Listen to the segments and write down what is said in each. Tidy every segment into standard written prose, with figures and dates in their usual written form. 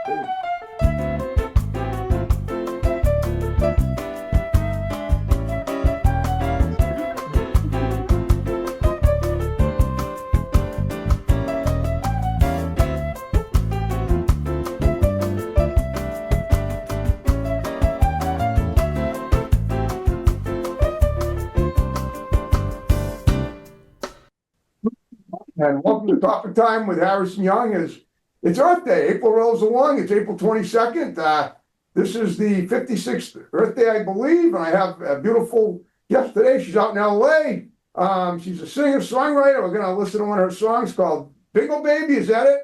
And welcome to Topic Time with Harrison Young. It's Earth Day. April rolls along. It's April 22nd. This is the 56th Earth Day, I believe. And I have a beautiful guest today. She's out in LA. She's a singer-songwriter. We're going to listen to one of her songs called Bingo Baby. Is that it?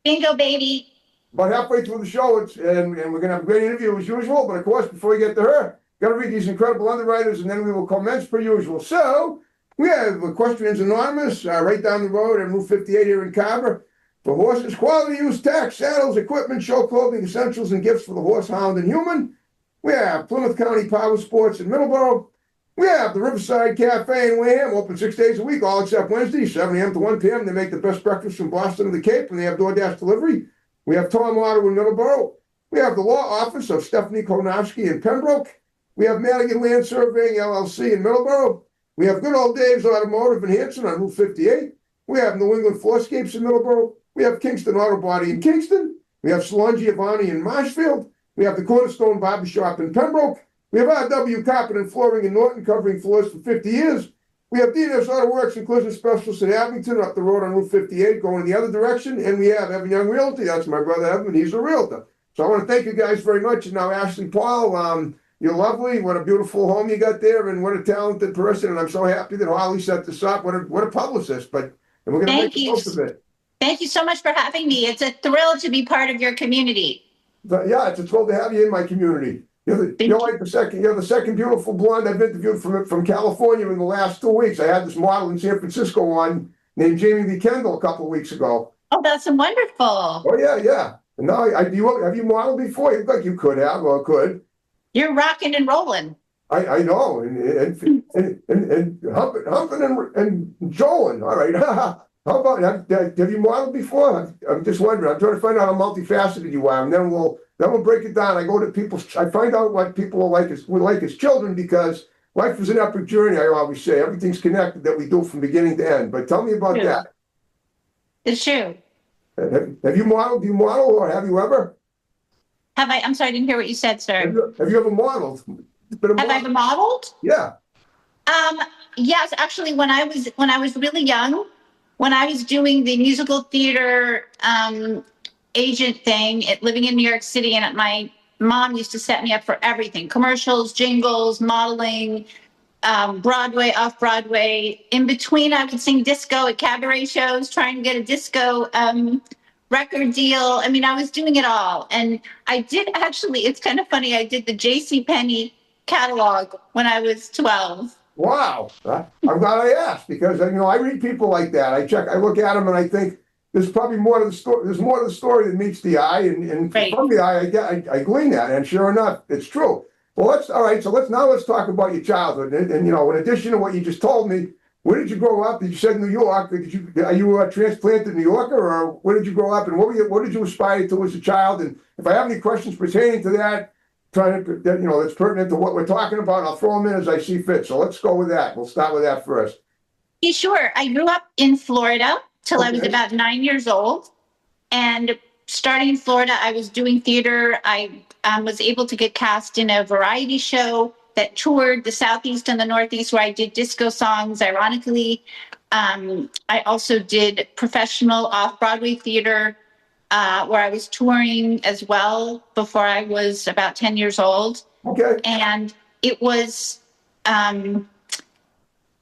Bingo Baby. About halfway through the show, and we're going to have a great interview as usual. But of course, before we get to her, got to read these incredible underwriters, and then we will commence per usual. So, we have Equestrians Anonymous right down the road on Route 58 here in Carver. For horses, quality use, tax, saddles, equipment, show clothing, essentials, and gifts for the horse, hound, and human. We have Plymouth County Power Sports in Middleborough. We have the Riverside Cafe in Wareham, open 6 days a week, all except Wednesday, 7 a.m. to 1 p.m. They make the best breakfast from Boston to the Cape, and they have DoorDash delivery. We have Tom Auto in Middleborough. We have the law office of Stephanie Konowski in Pembroke. We have Madigan Land Surveying, LLC in Middleborough. We have Good Old Dave's Automotive in Hanson on Route 58. We have New England Floorscapes in Middleborough. We have Kingston Auto Body in Kingston. We have Salon Giovanni in Marshfield. We have the Cornerstone Barbershop in Pembroke. We have R.W. Carpet and Flooring in Norton, covering floors for 50 years. We have D&S Auto Works and Collision Specialists in Abington, up the road on Route 58, going in the other direction. And we have Evan Young Realty. That's my brother Evan. He's a realtor. So I want to thank you guys very much. And now, Ashley Paul, you're lovely. What a beautiful home you got there, and what a talented person. And I'm so happy that Holly set this up. What a publicist. And we're going to make the most of it. Thank you so much for having me. It's a thrill to be part of your community. But yeah, it's a thrill to have you in my community. You're the second beautiful blonde I've interviewed from California in the last 2 weeks. I had this model in San Francisco on named Jamie Lee Kendall a couple of weeks ago. Oh, that's wonderful. Oh yeah. And now have you modeled before? You look like you could have or could. You're rocking and rolling. I know, and humping and jolling. All right. How about have you modeled before? I'm just wondering. I'm trying to find out how multifaceted you are, and then we'll break it down. I go to I find out what people would like as children, because life is an epic journey. I always say everything's connected that we do from beginning to end. But tell me about that. It's true. Have you modeled? Do you model, or have you ever? Have I? I'm sorry, I didn't hear what you said, sir. Have you ever modeled? Have I ever modeled? Yeah. Yes, actually, when I was really young, when I was doing the musical theater agent thing, living in New York City, and my mom used to set me up for everything: commercials, jingles, modeling, Broadway, off Broadway. In between, I would sing disco at cabaret shows, trying to get a disco record deal. I mean, I was doing it all. And I did actually, it's kind of funny, I did the JCPenney catalog when I was 12. Wow. I'm glad I asked, because I read people like that. I look at them and I think there's probably more to the story. There's more to the story than meets the eye, and Right. From the eye, I glean that, and sure enough, it's true. Well, let's talk about your childhood, and in addition to what you just told me, where did you grow up? You said New York. Are you transplanted New Yorker, or where did you grow up, and what did you aspire to as a child? And if I have any questions pertaining to that, that's pertinent to what we're talking about, I'll throw them in as I see fit. So let's go with that. We'll start with that first. Yeah, sure. I grew up in Florida till I was Okay. about 9 years old. And starting in Florida, I was doing theater. I was able to get cast in a variety show that toured the Southeast and the Northeast, where I did disco songs, ironically. I also did professional off-Broadway theater, where I was touring as well before I was about 10 years old. Okay. And it was, the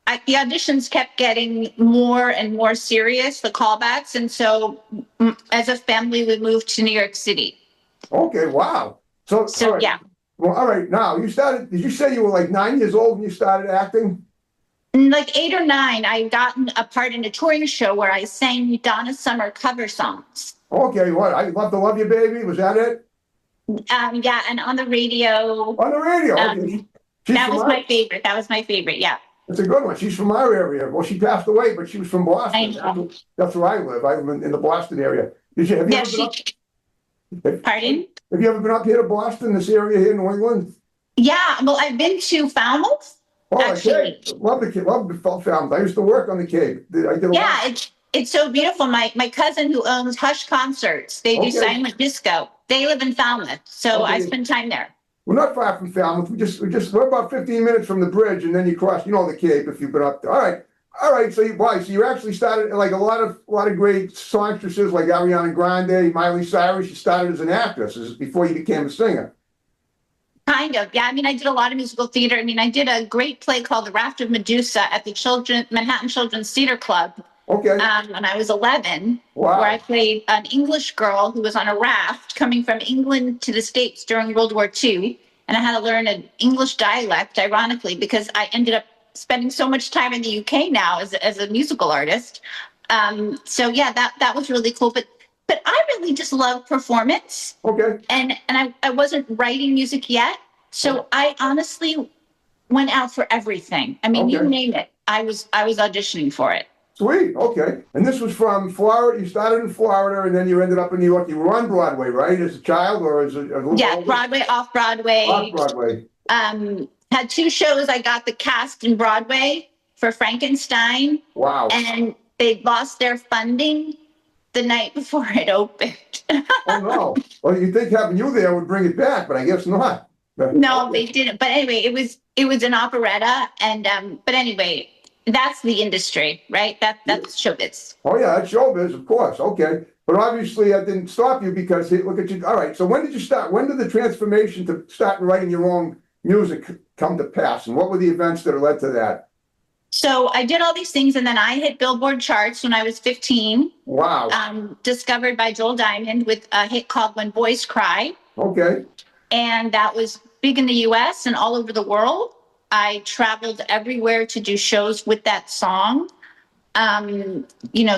auditions kept getting more and more serious, the callbacks. And so as a family, we moved to New York City. Okay. Wow. So all right. Yeah. Well, all right. Now did you say you were like 9 years old when you started acting? Like 8 or 9, I gotten a part in a touring show where I sang Donna Summer cover songs. Okay. What? I Love to Love You, Baby. Was that it? Yeah, and on the radio. On the radio. Okay. That was my favorite. That was my favorite. Yeah. It's a good one. She's from our area. Well, she passed away, but she was from Boston. I know. That's where I live. I live in the Boston area. Have you ever been up? Pardon? Have you ever been up here to Boston, this area here in New England? Yeah, well, I've been to Falmouth, Oh, actually. okay. Love the Falmouth. I used to work on the Cape. I did a lot. Yeah, it's so beautiful. My cousin who owns Hush Concerts, they do Okay. silent disco. They live in Falmouth, so I Okay. spend time there. We're not far from Falmouth. We're about 15 minutes from the bridge, and then you cross, the Cape if you've been up there. All right. So you actually started like a lot of great songstresses like Ariana Grande, Miley Cyrus. You started as an actress before you became a singer. Kind of, yeah. I mean, I did a lot of musical theater. I mean, I did a great play called The Raft of Medusa at the Manhattan Children's Theater Club Okay. when I was 11, Wow. where I played an English girl who was on a raft coming from England to the States during World War II. And I had to learn an English dialect, ironically, because I ended up spending so much time in the UK now as a musical artist. So yeah, that was really cool. But I really just love performance. Okay. And I wasn't writing music yet. So I honestly went out for everything. I mean, you Okay. name it. I was auditioning for it. Sweet. Okay. And this was from Florida. You started in Florida, and then you ended up in New York. You were on Broadway, right? As a child, or as a little Yeah, older? Broadway, off Broadway. Off Broadway. Had 2 shows. I got the cast in Broadway for Frankenstein, Wow. and they lost their funding the night before it opened. Oh no. Well, you'd think having you there would bring it back, but I guess not. No, they didn't. But anyway, it was an operetta, and but anyway, that's the industry, right? That's showbiz. Oh yeah, that's showbiz, of course. Okay. But obviously that didn't stop you because look at you. All right. So when did you start? When did the transformation to start writing your own music come to pass? And what were the events that led to that? So I did all these things, and then I hit Billboard charts when I was 15. Wow. Discovered by Joel Diamond with a hit called When Boys Cry. Okay. And that was big in the US and all over the world. I traveled everywhere to do shows with that song.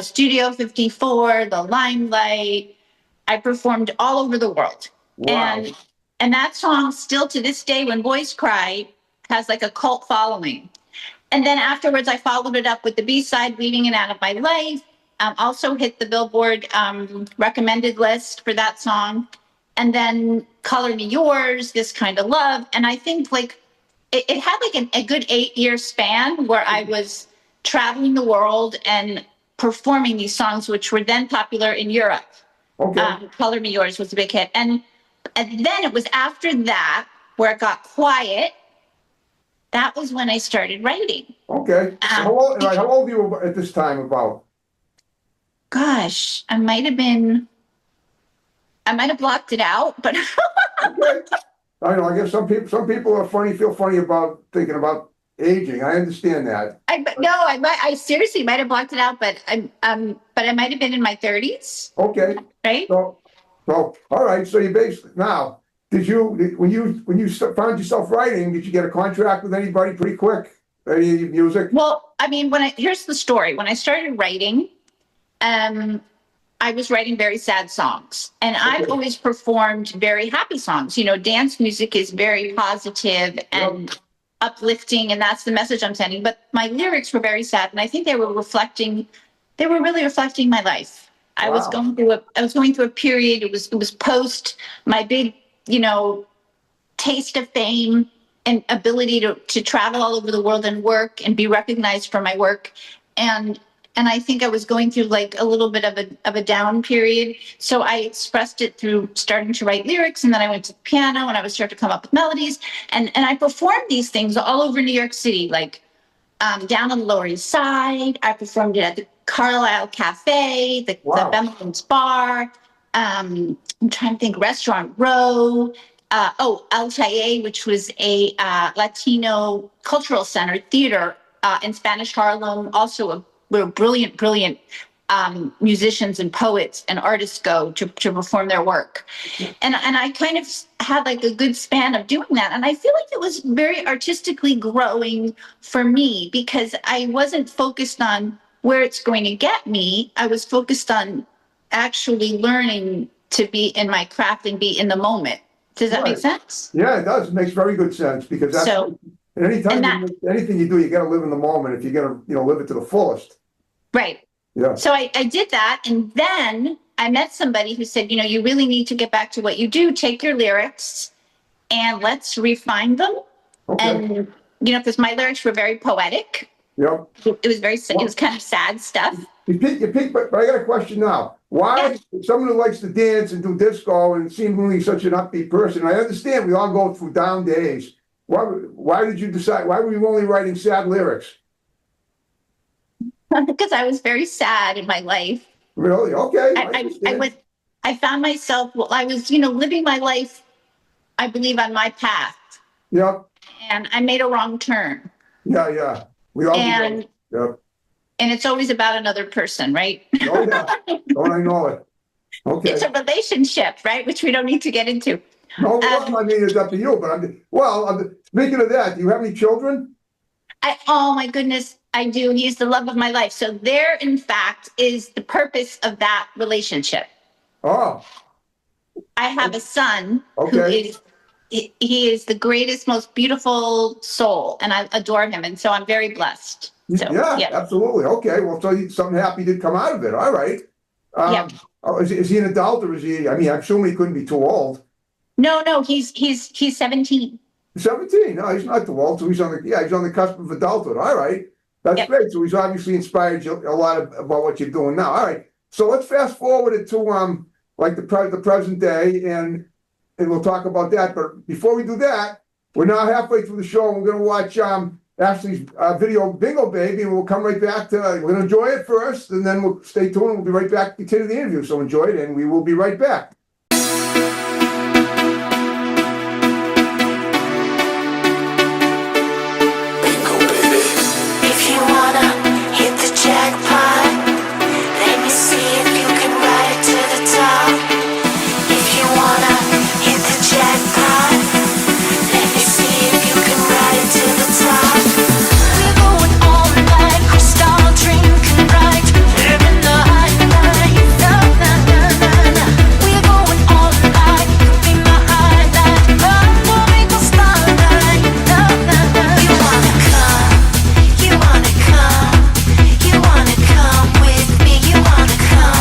Studio 54, The Limelight. I performed all over the world. Wow. And that song still to this day, When Boys Cry, has like a cult following. And then afterwards, I followed it up with the B-side, Leaving It Out of My Life. Also hit the Billboard recommended list for that song. And then Color Me Yours, This Kind of Love. And I think like it had like a good 8-year span where I was traveling the world and performing these songs, which were then popular in Europe. Okay. Color Me Yours was a big hit. And then it was after that where it got quiet. That was when I started writing. Okay. How old were you at this time about? Gosh, I might have blocked it out, but Okay. I know. I guess some people are funny, feel funny about thinking about aging. I understand that. I seriously might have blocked it out, but I might have been in my 30s, Okay. right? So all right. So you basically now, when you found yourself writing, did you get a contract with anybody pretty quick? Any music? Well, I mean, here's the story. When I started writing, I was writing very sad songs, and I've always performed very happy songs. Dance music is very positive and uplifting, and that's the message I'm sending. But my lyrics were very sad, and I think they were really reflecting my life. I was going through a period. It was post my big, taste of fame and ability to travel all over the world and work and be recognized for my work. And I think I was going through like a little bit of a down period. So I expressed it through starting to write lyrics, and then I went to the piano and I would start to come up with melodies. And I performed these things all over New York City, like down on the Lower East Side. I performed it at the Carlisle Cafe, the Bemel's Bar. I'm trying to think, Restaurant Row. El Chaye, which was a Latino cultural center theater in Spanish Harlem. Also where brilliant musicians and poets and artists go to perform their work. And I kind of had like a good span of doing that. And I feel like it was very artistically growing for me because I wasn't focused on where it's going to get me. I was focused on actually learning to be in my craft and be in the moment. Does that make sense? Yeah, it does. It makes very good sense because that's anything you do, you got to live in the moment if you're going to live it to the fullest. Right. Yeah. So I did that, and then I met somebody who said, you really need to get back to what you do. Take your lyrics and let's refine them. Okay, And, because my lyrics were very poetic. yep. It was kind of sad stuff. You peak, but I got a question now. Why, someone who likes to dance and do disco and seemingly such an upbeat person, I understand we all go through down days. Why did you decide, why were you only writing sad lyrics? Because I was very sad in my life. Really? Okay. I found myself, I was, living my life, I believe, on my path. Yep, And I made a wrong turn. yeah. We all do. And, Yep. and it's always about another person, right? Oh, yeah. Don't I know it? Okay. It's a relationship, right? Which we don't need to get into. No, well, I mean, it's up to you, but speaking of that, do you have any children? Oh my goodness, I do. He's the love of my life. So there, in fact, is the purpose of that relationship. Oh, I have a son who okay. he is the greatest, most beautiful soul, and I adore him. And so I'm very blessed. So, Yeah, absolutely. Okay, well, so something happy did come out of it. All right. Yeah. Oh, is he an adult or is he, I mean, I'm assuming he couldn't be too old. No, he's 17. 17? No, he's not too old. So he's on the cusp of adulthood. All right. That's Yep. great. So he's obviously inspired you a lot about what you're doing now. All right. So let's fast forward it to like the present day and we'll talk about that. But before we do that, we're now halfway through the show and we're gonna watch Ashley's video Bingo Baby, and we'll come right back to we're gonna enjoy it first and then we'll stay tuned and we'll be right back to continue the interview. So enjoy it and we will be right back. If you wanna hit the jackpot, let me see if you can ride it to the top. If you wanna hit the jackpot, let me see if you can ride it to the top. We're going all night, crystal drinking right, living the high life. Na na na na na. We're going all night, you be my highlight. Cuando vengo starlight. Na na na. You wanna come? You wanna come? You wanna come with me? You wanna come?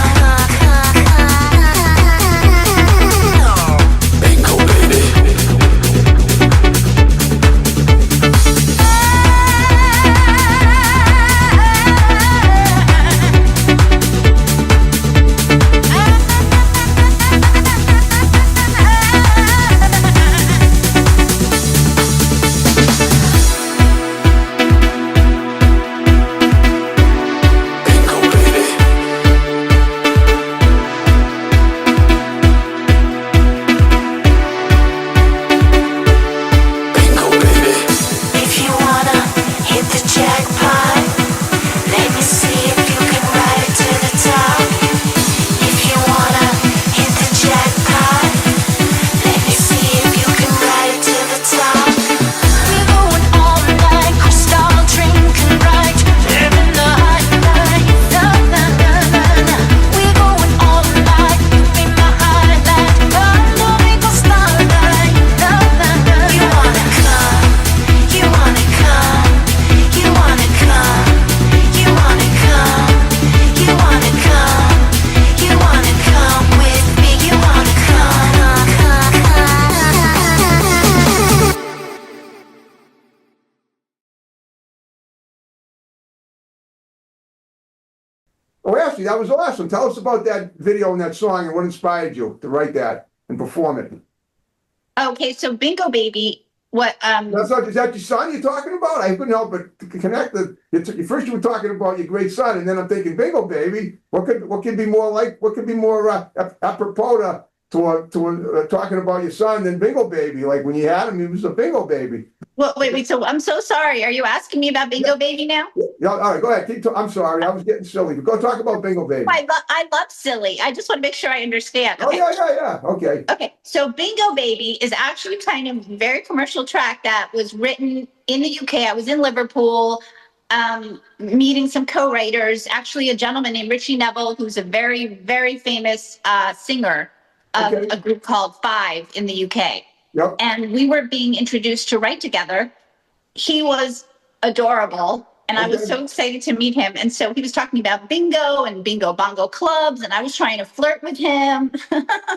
Bingo baby. Bingo baby. Bingo baby. If you wanna hit the jackpot, let me see if you can ride it to the top. If you wanna hit the jackpot, let me see if you can ride it to the top. We're going all night, crystal drinking right, living the high life. Na na na na na. We're going all night, you be my highlight. Cuando vengo starlight. Na na na. You wanna come? You wanna come? You wanna come? You wanna come? You wanna come? You wanna come with me? You wanna come? Oh, Ashley, that was awesome. Tell us about that video and that song and what inspired you to write that and perform it. Okay, so Bingo Baby, Is that your son you're talking about? I couldn't help but connect first you were talking about your great son, and then I'm thinking Bingo Baby. What could be more apropos to talking about your son than Bingo Baby? Like when you had him, he was a Bingo Baby. well, wait, so I'm so sorry. Are you asking me about Bingo Baby now? Yeah, all right, go ahead. I'm sorry, I was getting silly. But go talk about Bingo Baby. I love silly. I just want to make sure I understand. Oh, Okay. yeah. Okay. Okay, so Bingo Baby is actually kind of a very commercial track that was written in the UK. I was in Liverpool, meeting some co-writers, actually a gentleman named Richie Neville, who's a very, very famous singer of Okay. a group called Five in the UK. Yep. And we were being introduced to write together. He was adorable. And I was Okay. so excited to meet him. And so he was talking about bingo and bingo bongo clubs, and I was trying to flirt with him.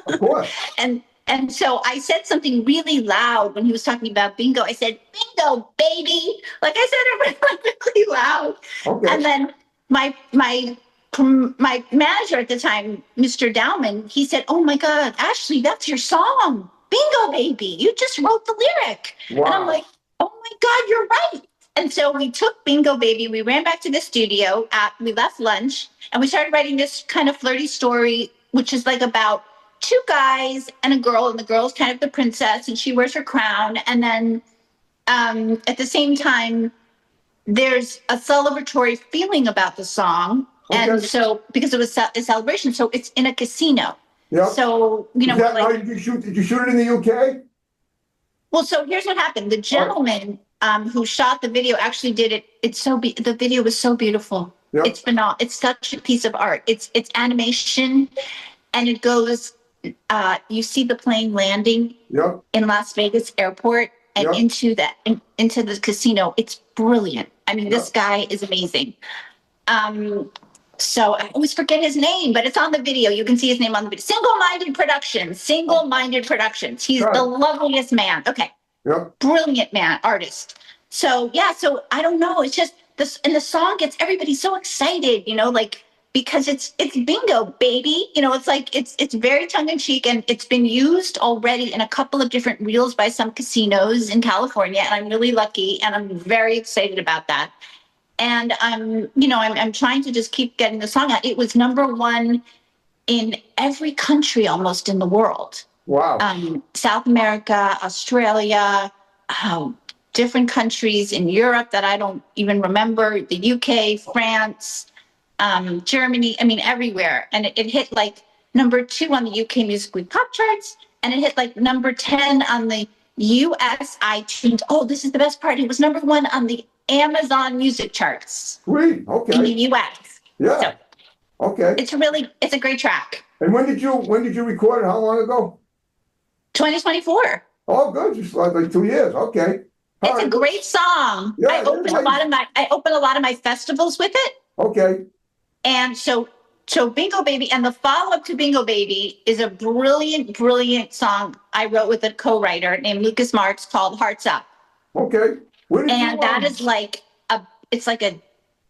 Of course. And so I said something really loud when he was talking about bingo. I said, "Bingo, baby!" Like I said it really loud. Okay. And then my manager at the time, Mr. Dowman, he said, "Oh my God, Ashley, that's your song, Bingo Baby. You just wrote the lyric." Wow. And I'm like, "Oh my God, you're right." And so we took Bingo Baby, we ran back to the studio, we left lunch, and we started writing this kind of flirty story, which is like about two guys and a girl, and the girl's kind of the princess, and she wears her crown. And then at the same time, there's a celebratory feeling about the song. And Okay. so, because it was a celebration, so it's in a casino. Yep. So, you know, Is that we're how like, did you shoot? Did you shoot it in the UK? well, so here's what happened. The gentleman who shot the video actually did it. The video was so beautiful. Yep. It's phenomenal. It's such a piece of art. It's animation, and it goes. You see the plane landing Yep. in Las Vegas airport and Yep. into the casino. It's brilliant. I mean, this Yep. guy is amazing. So I always forget his name, but it's on the video. You can see his name on the video. Single-Minded Productions. He's Sure. the loveliest man. Okay. Yep. Brilliant man, artist. So yeah, so I don't know. It's just this, and the song gets everybody so excited, you know, like, because it's bingo, baby. You know, it's like it's very tongue in cheek, and it's been used already in a couple of different reels by some casinos in California, and I'm really lucky, and I'm very excited about that. And I'm trying to just keep getting the song out. It was #1 in every country almost in the world. Wow. South America, Australia, different countries in Europe that I don't even remember, the UK, France, Germany, I mean, everywhere. And it hit like #2 on the UK Music Week pop charts, and it hit like #10 on the US iTunes. Oh, this is the best part. It was #1 on the Amazon music charts Sweet. in the Okay. US. Yeah. So Okay. it's a great track. And when did you record it? How long ago? 2024. Oh, good. Just like 2 years. Okay. All It's a right. great song. Yeah, I open a lot of my festivals with it. Okay. And so Bingo Baby, and the follow-up to Bingo Baby is a brilliant, brilliant song I wrote with a co-writer named Lucas Marks called Hearts Up. Okay. Where did And that is like it's like a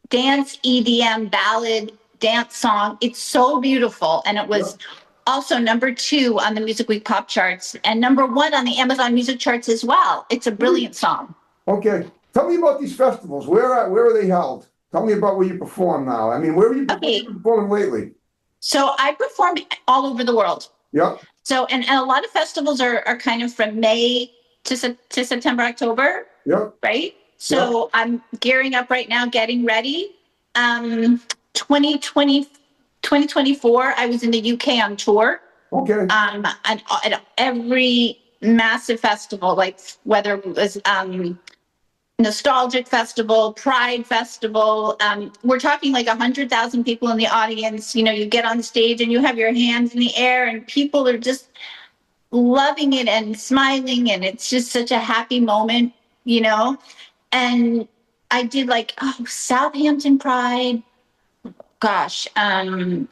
dance EDM ballad dance song. It's so beautiful. And it was also #2 on the Music Week pop charts and #1 on the Amazon music charts as well. It's a brilliant song. Okay. Tell me about these festivals. Where are they held? Tell me about where you perform now. I mean, where have you Okay. been performing lately? So I perform all over the world. Yep. So, and a lot of festivals are kind of from May to September, October, Yep. right? So I'm gearing up right now, getting ready. 2024, I was in the UK on tour. Okay. And at every massive festival, like whether it was Nostalgic Festival, Pride Festival. We're talking like 100,000 people in the audience. You know, you get on stage and you have your hands in the air, and people are just loving it and smiling, and it's just such a happy moment, you know. And I did like Southampton Pride, Calderdale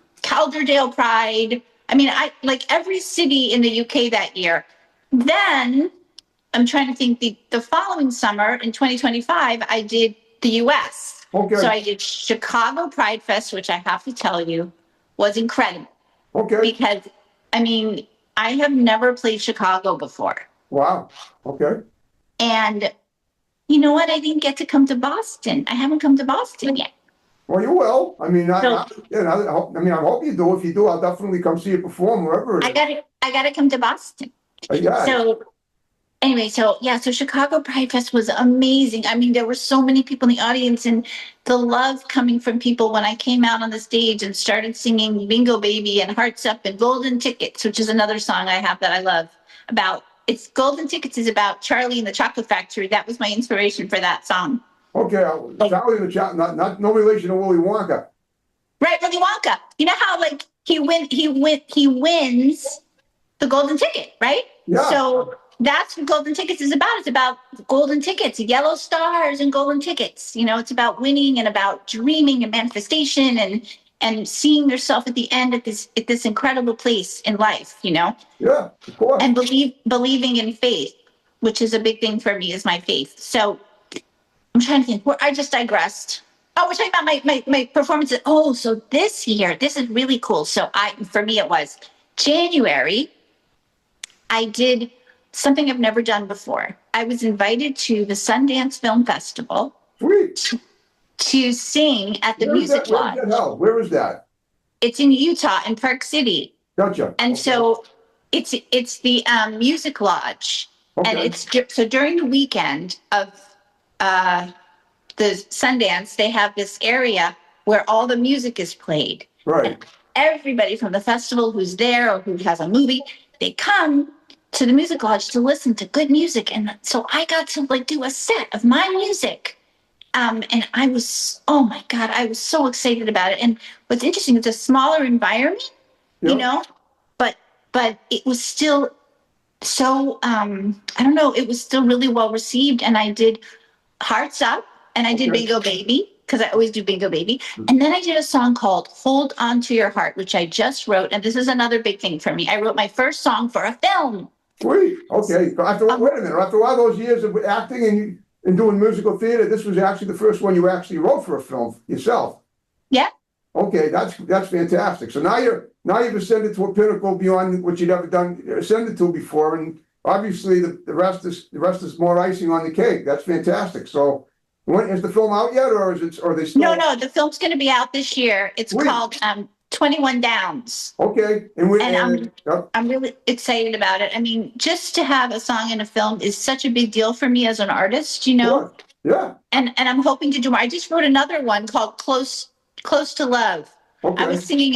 Pride. I mean, I like every city in the UK that year. Then I'm trying to think the following summer in 2025, I did the US. Okay. So I did Chicago Pride Fest, which I have to tell you was incredible Okay. because, I mean, I have never played Chicago before. Wow. Okay. And you know what? I didn't get to come to Boston. I haven't come to Boston yet. Well, you will. I mean, I So- hope you do. If you do, I'll definitely come see you perform wherever it is. I gotta come to Boston. Yeah. So anyway, so Chicago Pride Fest was amazing. I mean, there were so many people in the audience, and the love coming from people when I came out on the stage and started singing Bingo Baby and Hearts Up and Golden Tickets, which is another song I have that I love about. It's Golden Tickets is about Charlie and the Chocolate Factory. That was my inspiration for that song. Okay. Charlie the Chocolate, not no relation to Willy Wonka. Right, Willy Wonka. You know how like he wins the golden ticket, right? Yeah. So that's what golden tickets is about. It's about golden tickets, yellow stars and golden tickets. You know, it's about winning and about dreaming and manifestation and seeing yourself at the end at this incredible place in life, you know, Yeah, of course. and believing in faith, which is a big thing for me, is my faith. So I'm trying to think where I just digressed. Oh, we're talking about my performances. Oh, so this year, this is really cool. So for me, it was January. I did something I've never done before. I was invited to the Sundance Film Festival Sweet. to sing at the Music Lodge. Where's that held? Where is that? It's in Utah, in Park City. Gotcha. And Okay. so it's the Music Lodge. And Okay. so during the weekend of the Sundance, they have this area where all the music is played. Right. Everybody from the festival who's there or who has a movie, they come to the Music Lodge to listen to good music. And so I got to like do a set of my music. And I was, oh my God, I was so excited about it. And what's interesting, it's a smaller environment, you Yep. know, but it was still so, I don't know, it was still really well received. And I did Hearts Up and I did Okay. Bingo Baby, because I always do Bingo Baby. And then I did a song called Hold On to Your Heart, which I just wrote. And this is another big thing for me. I wrote my first song for a film. Sweet. Okay. After, wait a minute. After all those years of acting and doing musical theater, this was actually the first one you actually wrote for a film yourself. Yeah. Okay, that's fantastic. So now you've ascended to a pinnacle beyond what you'd ever ascended to before, and obviously the rest is more icing on the cake. That's fantastic. So, when is the film out yet, or are they still? No, the film's going to be out this year. It's Sweet. called 21 Downs. Okay, I'm really excited about it. I mean, just to have a song in a film is such a big deal for me as an artist, you know. Yeah. And I'm hoping to do more. I just wrote another one called Close to Love. Okay. I was singing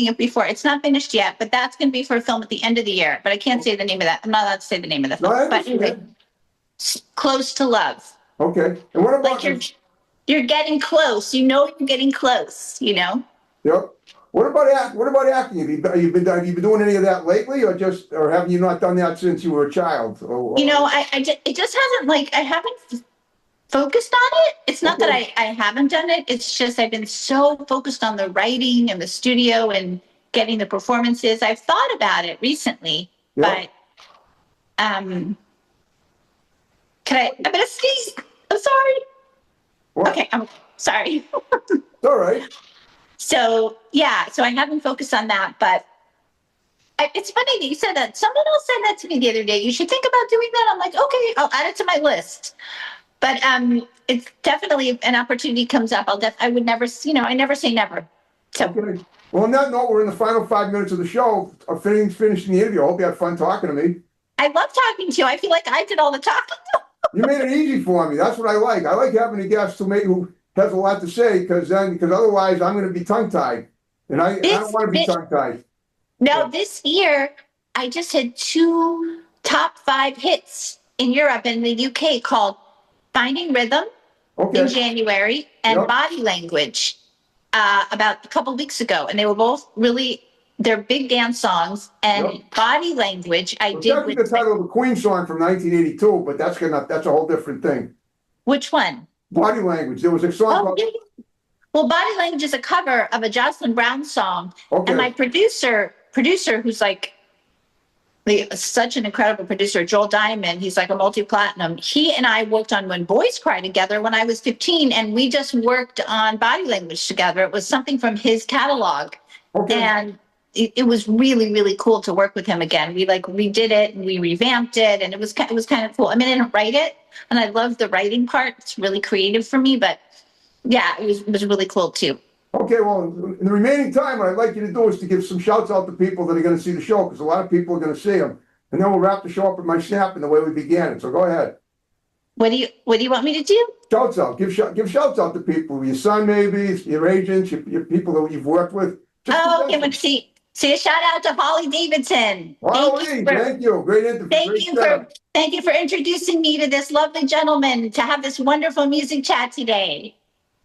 it before. It's not finished yet, but that's going to be for a film at the end of the year. But I can't say the name of that. I'm not allowed to say the name of the No, film. I But anyway, understand. Close to Love. Okay. And what about Like you're getting close. You know you're getting close. You know. Yep. What about acting? Have you been doing any of that lately, or have you not done that since you were a child? You know, it just hasn't I haven't focused on it. It's not that I haven't done it. It's just I've been so focused on the writing and the studio and getting the performances. I've thought about it recently, Yeah. but I'm gonna sneeze. I'm sorry. What? Okay, I'm sorry. It's all right. So yeah, so I haven't focused on that, but it's funny that you said that. Someone else said that to me the other day. You should think about doing that. I'm like, okay, I'll add it to my list. But it's definitely if an opportunity comes up. I would never, I never say never. So Okay. Well, on that note, we're in the final 5 minutes of the show. Finishing the interview. I hope you had fun talking to me. I love talking to you. I feel like I did all the talking. You made it easy for me. That's what I like. I like having a guest who has a lot to say, because otherwise I'm going to be tongue tied, and I don't want to be tongue tied. No, this year I just had 2 top 5 hits in Europe and the UK called Finding Rhythm in Okay. January and Yep. Body Language about a couple weeks ago, and they were both they're big dance songs. And Yep. Body Language I Well, did that's the with title of a Queen song from 1982, but that's a whole different thing. which one? Body Language. There was a song Oh, called. yeah. Well, Body Language is a cover of a Jocelyn Brown song. Okay. And my producer, who's like such an incredible producer, Joel Diamond, he's like a multi-platinum. He and I worked on When Boys Cry together when I was 15, and we just worked on Body Language together. It was something from his catalog. Okay. And it was really, really cool to work with him again. We redid it and we revamped it, and it was kind of cool. I mean, I didn't write it, and I love the writing part. It's really creative for me, but yeah, it was really cool too. Okay, well, in the remaining time, what I'd like you to do is to give some shouts out to people that are going to see the show, because a lot of people are going to see them. And then we'll wrap the show up with my snap and the way we began it. So go ahead. What do you want me to do? Shouts out. Give shouts out to people. Your son, maybe, your agents, your people that you've worked with. Just Oh, okay. mention- Let's see a shout out to Holly Davidson. Holly, thank you. Great interview. Thank you for introducing me to this lovely gentleman to have this wonderful music chat today.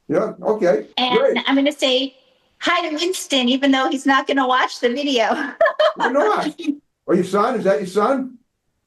Yeah, okay. And Great. I'm going to say hi to Winston, even though he's not going to watch the video. Why not? Or your son? Is that your son?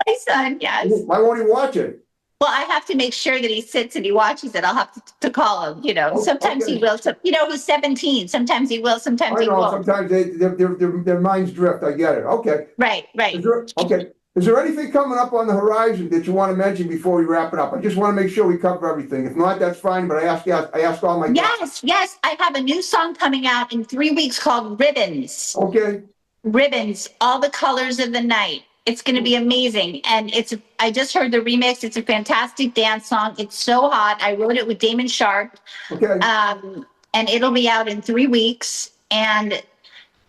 My son, yes. Why won't he watch it? Well, I have to make sure that he sits and he watches it. I'll have to call him, you know. Oh, Sometimes okay. he will. So, you know, he's 17. Sometimes he will, sometimes I he know, won't. sometimes their minds drift. I get it. Okay. Right, right. Okay. Is there anything coming up on the horizon that you want to mention before we wrap it up? I just want to make sure we cover everything. If not, that's fine, but I asked all my guests. Yes. I have a new song coming out in 3 weeks called Ribbons. Okay, Ribbons, all the colors of the night. It's going to be amazing. And I just heard the remix. It's a fantastic dance song. It's so hot. I wrote it with Damon Sharp. okay. And it'll be out in 3 weeks. And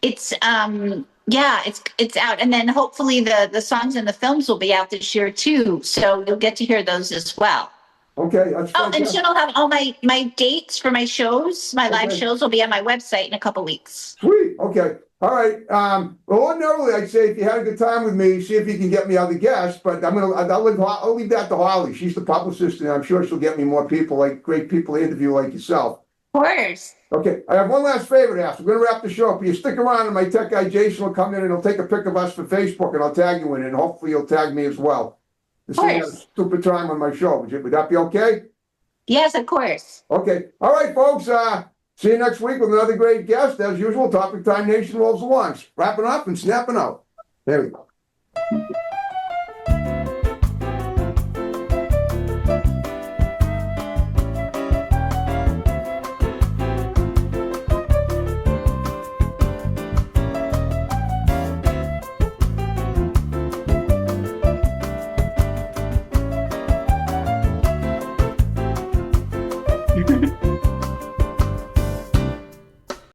it's it's out. And then hopefully the songs and the films will be out this year too. So you'll get to hear those as well. Okay, that's Oh, and fantastic. soon I'll have all my dates for my shows. My live Okay. shows will be on my website in a couple weeks. Sweet, okay. All right, well, ordinarily, I'd say if you had a good time with me, see if you can get me other guests, but I'll leave that to Holly. She's the publicist, and I'm sure she'll get me more people, like great people to interview like yourself. Of course. Okay, I have one last favor to ask. We're gonna wrap the show up. You stick around and my tech guy Jason will come in and he'll take a pic of us for Facebook and I'll tag you in it, and hopefully you'll tag me as well. This is a stupid time on my show. Would that be okay? Yes, of course. Okay, all right, folks, see you next week with another great guest. As usual, Topic Time Nation rolls along. Wrapping up and snapping out. There we go.